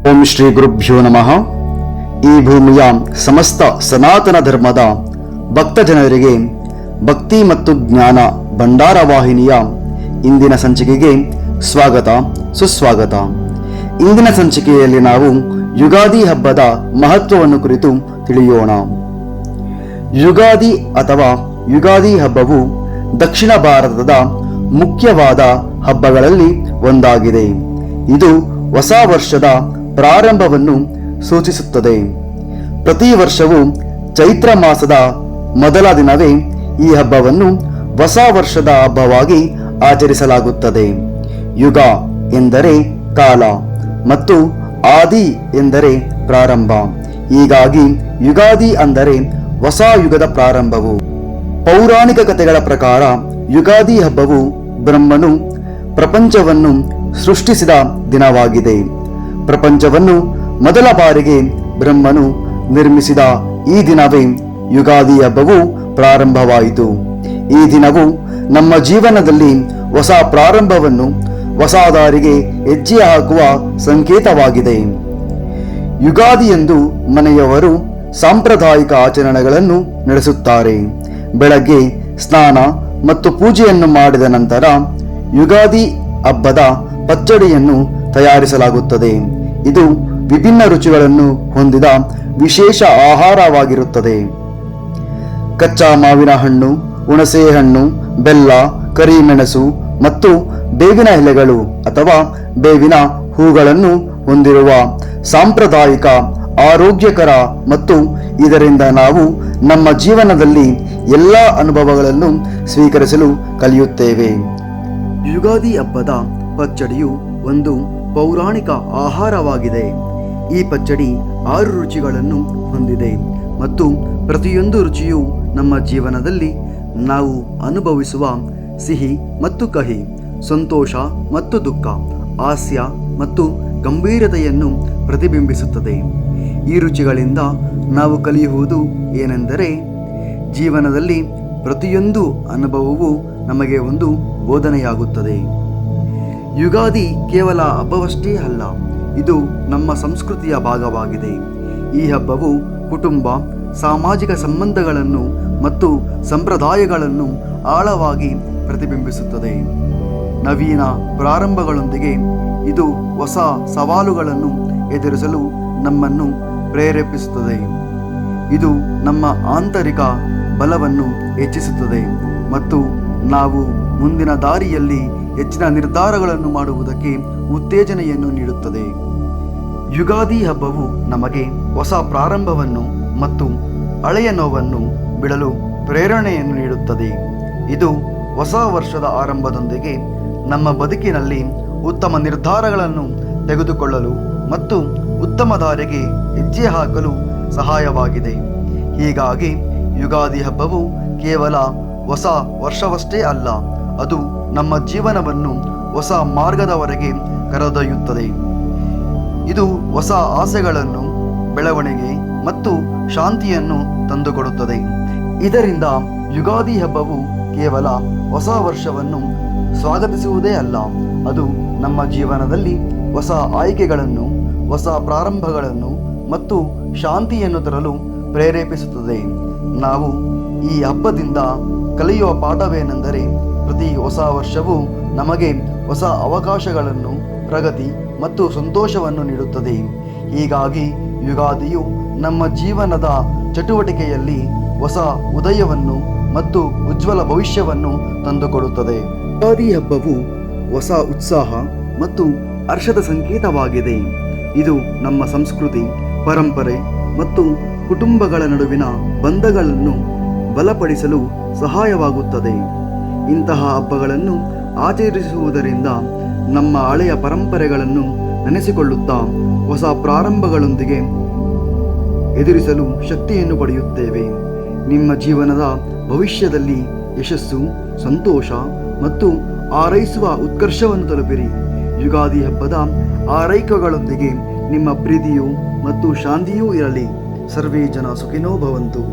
ಓಂ ಶ್ರೀ ಗುರುಭ್ಯೋ ನಮಃ. ಈ ಭೂಮಿಯ ಸಮಸ್ತ ಸನಾತನ ಧರ್ಮದ ಭಕ್ತ ಜನರಿಗೆ ಭಕ್ತಿ ಮತ್ತು ಜ್ಞಾನ ಭಂಡಾರ ವಾಹಿನಿಯ ಇಂದಿನ ಸಂಚಿಕೆಗೆ ಸ್ವಾಗತ ಸುಸ್ವಾಗತ. ಇಂದಿನ ಸಂಚಿಕೆಯಲ್ಲಿ ನಾವು ಯುಗಾದಿ ಹಬ್ಬದ ಮಹತ್ವವನ್ನು ಕುರಿತು ತಿಳಿಯೋಣ. ಯುಗಾದಿ ಅಥವಾ ಯುಗಾದಿ ಹಬ್ಬವು ದಕ್ಷಿಣ ಭಾರತದ ಮುಖ್ಯವಾದ ಹಬ್ಬಗಳಲ್ಲಿ ಒಂದಾಗಿದೆ. ಇದು ಹೊಸ ವರ್ಷದ ಪ್ರಾರಂಭವನ್ನು ಸೂಚಿಸುತ್ತದೆ. ಪ್ರತಿ ವರ್ಷವೂ ಚೈತ್ರ ಮಾಸದ ಮೊದಲ ದಿನವೇ ಈ ಹಬ್ಬವನ್ನು ಹೊಸ ವರ್ಷದ ಹಬ್ಬವಾಗಿ ಆಚರಿಸಲಾಗುತ್ತದೆ. ಯುಗ ಎಂದರೆ ಕಾಲ ಮತ್ತು ಆದಿ ಎಂದರೆ ಪ್ರಾರಂಭ. ಹೀಗಾಗಿ ಯುಗಾದಿ ಅಂದರೆ ಹೊಸ ಯುಗದ ಪ್ರಾರಂಭವು. ಪೌರಾಣಿಕ ಕಥೆಗಳ ಪ್ರಕಾರ ಯುಗಾದಿ ಹಬ್ಬವು ಬ್ರಹ್ಮನು ಪ್ರಪಂಚವನ್ನು ಸೃಷ್ಟಿಸಿದ ದಿನವಾಗಿದೆ. ಪ್ರಪಂಚವನ್ನು ಮೊದಲ ಬಾರಿಗೆ ಬ್ರಹ್ಮನು ನಿರ್ಮಿಸಿದ ಈ ದಿನವೇ ಯುಗಾದಿ ಹಬ್ಬವು ಪ್ರಾರಂಭವಾಯಿತು. ಈ ದಿನವು ನಮ್ಮ ಜೀವನದಲ್ಲಿ ಹೊಸ ಪ್ರಾರಂಭವನ್ನು, ಹೊಸ ದಾರಿಗೆ ಹೆಜ್ಜೆ ಹಾಕುವ ಸಂಕೇತವಾಗಿದೆ. ಯುಗಾದಿಯಂದು ಮನೆಯವರು ಸಾಂಪ್ರದಾಯಿಕ ಆಚರಣೆಗಳನ್ನು ನಡೆಸುತ್ತಾರೆ. ಬೆಳಗ್ಗೆ ಸ್ನಾನ ಮತ್ತು ಪೂಜೆಯನ್ನು ಮಾಡಿದ ನಂತರ ಯುಗಾದಿ ಹಬ್ಬದ ಪಚ್ಚಡಿಯನ್ನು ತಯಾರಿಸಲಾಗುತ್ತದೆ. ಇದು ವಿಭಿನ್ನ ರುಚಿಗಳನ್ನು ಹೊಂದಿದ ವಿಶೇಷ ಆಹಾರವಾಗಿರುತ್ತದೆ. ಕಚ್ಚಾ ಮಾವಿನ ಹಣ್ಣು, ಹುಣಸೆ ಹಣ್ಣು, ಬೆಲ್ಲ, ಕರಿಮೆಣಸು ಮತ್ತು ಬೇವಿನ ಎಲೆಗಳು ಅಥವಾ ಬೇವಿನ ಹೂಗಳನ್ನು ಹೊಂದಿರುವ ಸಾಂಪ್ರದಾಯಿಕ, ಆರೋಗ್ಯಕರ ಮತ್ತು ಇದರಿಂದ ನಾವು ನಮ್ಮ ಜೀವನದಲ್ಲಿ ಎಲ್ಲ ಅನುಭವಗಳನ್ನು ಸ್ವೀಕರಿಸಲು ಕಲಿಯುತ್ತೇವೆ. ಯುಗಾದಿ ಹಬ್ಬದ ಪಚ್ಚಡಿಯು ಒಂದು ಪೌರಾಣಿಕ ಆಹಾರವಾಗಿದೆ. ಈ ಪಚ್ಚಡಿ 6 ರುಚಿಗಳನ್ನು ಹೊಂದಿದೆ ಮತ್ತು ಪ್ರತಿಯೊಂದು ರುಚಿಯು ನಮ್ಮ ಜೀವನದಲ್ಲಿ ನಾವು ಅನುಭವಿಸುವ ಸಿಹಿ ಮತ್ತು ಕಹಿ, ಸಂತೋಷ ಮತ್ತು ದುಃಖ, ಹಾಸ್ಯ ಮತ್ತು ಗಂಭೀರತೆಯನ್ನು ಪ್ರತಿಬಿಂಬಿಸುತ್ತದೆ. ಈ ರುಚಿಗಳಿಂದ ನಾವು ಕಲಿಯುವುದು ಏನೆಂದರೆ, ಜೀವನದಲ್ಲಿ ಪ್ರತಿಯೊಂದು ಅನುಭವವು ನಮಗೆ ಒಂದು ಬೋಧನೆಯಾಗುತ್ತದೆ. ಯುಗಾದಿ ಕೇವಲ ಹಬ್ಬವಷ್ಟೇ ಅಲ್ಲ, ಇದು ನಮ್ಮ ಸಂಸ್ಕೃತಿಯ ಭಾಗವಾಗಿದೆ. ಈ ಹಬ್ಬವು ಕುಟುಂಬ, ಸಾಮಾಜಿಕ ಸಂಬಂಧಗಳನ್ನು ಮತ್ತು ಸಂಪ್ರದಾಯಗಳನ್ನು ಆಳವಾಗಿ ಪ್ರತಿಬಿಂಬಿಸುತ್ತದೆ. ನವೀನ ಪ್ರಾರಂಭಗಳೊಂದಿಗೆ ಇದು ಹೊಸ ಸವಾಲುಗಳನ್ನು ಎದುರಿಸಲು ನಮ್ಮನ್ನು ಪ್ರೇರೇಪಿಸುತ್ತದೆ. ಇದು ನಮ್ಮ ಆಂತರಿಕ ಬಲವನ್ನು ಹೆಚ್ಚಿಸುತ್ತದೆ ಮತ್ತು ನಾವು ಮುಂದಿನ ದಾರಿಯಲ್ಲಿ ಹೆಚ್ಚಿನ ನಿರ್ಧಾರಗಳನ್ನು ಮಾಡುವುದಕ್ಕೆ ಉತ್ತೇಜನೆಯನ್ನು ನೀಡುತ್ತದೆ. ಯುಗಾದಿ ಹಬ್ಬವು ನಮಗೆ ಹೊಸ ಪ್ರಾರಂಭವನ್ನು ಮತ್ತು ಹಳೆಯ ನೋವನ್ನು ಬಿಡಲು ಪ್ರೇರಣೆಯನ್ನು ನೀಡುತ್ತದೆ. ಇದು ಹೊಸ ವರ್ಷದ ಆರಂಭದೊಂದಿಗೆ ನಮ್ಮ ಬದುಕಿನಲ್ಲಿ ಉತ್ತಮ ನಿರ್ಧಾರಗಳನ್ನು ತೆಗೆದುಕೊಳ್ಳಲು ಮತ್ತು ಉತ್ತಮ ದಾರಿಗೆ ಹೆಜ್ಜೆ ಹಾಕಲು ಸಹಾಯವಾಗಿದೆ. ಹೀಗಾಗಿ ಯುಗಾದಿ ಹಬ್ಬವು ಕೇವಲ ಹೊಸ ವರ್ಷವಷ್ಟೇ ಅಲ್ಲ, ಅದು ನಮ್ಮ ಜೀವನವನ್ನು ಹೊಸ ಮಾರ್ಗದವರೆಗೆ ಕರೆದೊಯ್ಯುತ್ತದೆ. ಇದು ಹೊಸ ಆಸೆಗಳನ್ನು, ಬೆಳವಣಿಗೆ ಮತ್ತು ಶಾಂತಿಯನ್ನು ತಂದುಕೊಡುತ್ತದೆ. ಇದರಿಂದ ಯುಗಾದಿ ಹಬ್ಬವು ಕೇವಲ ಹೊಸ ವರ್ಷವನ್ನು ಸ್ವಾಗತಿಸುವುದೇ ಅಲ್ಲ, ಅದು ನಮ್ಮ ಜೀವನದಲ್ಲಿ ಹೊಸ ಆಯ್ಕೆಗಳನ್ನು, ಹೊಸ ಪ್ರಾರಂಭಗಳನ್ನು ಮತ್ತು ಶಾಂತಿಯನ್ನು ತರಲು ಪ್ರೇರೇಪಿಸುತ್ತದೆ. ನಾವು ಈ ಹಬ್ಬದಿಂದ ಕಲಿಯುವ ಪಾಠವೇನೆಂದರೆ, ಪ್ರತಿ ಹೊಸ ವರ್ಷವೂ ನಮಗೆ ಹೊಸ ಅವಕಾಶಗಳನ್ನು, ಪ್ರಗತಿ ಮತ್ತು ಸಂತೋಷವನ್ನು ನೀಡುತ್ತದೆ. ಹೀಗಾಗಿ ಯುಗಾದಿಯು ನಮ್ಮ ಜೀವನದ ಚಟುವಟಿಕೆಯಲ್ಲಿ ಹೊಸ ಉದಯವನ್ನು ಮತ್ತು ಉಜ್ವಲ ಭವಿಷ್ಯವನ್ನು ತಂದುಕೊಡುತ್ತದೆ. ಯುಗಾದಿ ಹಬ್ಬವು ಹೊಸ ಉತ್ಸಾಹ ಮತ್ತು ಹರ್ಷದ ಸಂಕೇತವಾಗಿದೆ. ಇದು ನಮ್ಮ ಸಂಸ್ಕೃತಿ, ಪರಂಪರೆ ಮತ್ತು ಕುಟುಂಬಗಳ ನಡುವಿನ ಬಂಧಗಳನ್ನು ಬಲಪಡಿಸಲು ಸಹಾಯವಾಗುತ್ತದೆ. ಇಂತಹ ಹಬ್ಬಗಳನ್ನು ಆಚರಿಸುವುದರಿಂದ ನಮ್ಮ ಹಳೆಯ ಪರಂಪರೆಗಳನ್ನು ನೆನೆಸಿಕೊಳ್ಳುತ್ತಾ ಹೊಸ ಪ್ರಾರಂಭಗಳೊಂದಿಗೆ ಎದುರಿಸಲು ಶಕ್ತಿಯನ್ನು ಪಡೆಯುತ್ತೇವೆ. ನಿಮ್ಮ ಜೀವನದ ಭವಿಷ್ಯದಲ್ಲಿ ಯಶಸ್ಸು, ಸಂತೋಷ ಮತ್ತು ಹಾರೈಸುವ ಉತ್ಕರ್ಷವನ್ನು ತಲುಪಿರಿ. ಯುಗಾದಿ ಹಬ್ಬದ ಹಾರೈಕೆಗಳೊಂದಿಗೆ ನಿಮ್ಮ ಪ್ರೀತಿಯು ಮತ್ತು ಶಾಂತಿಯೂ ಇರಲಿ. ಸರ್ವೇ ಜನ ಸುಖಿನೋ ಭವಂತು.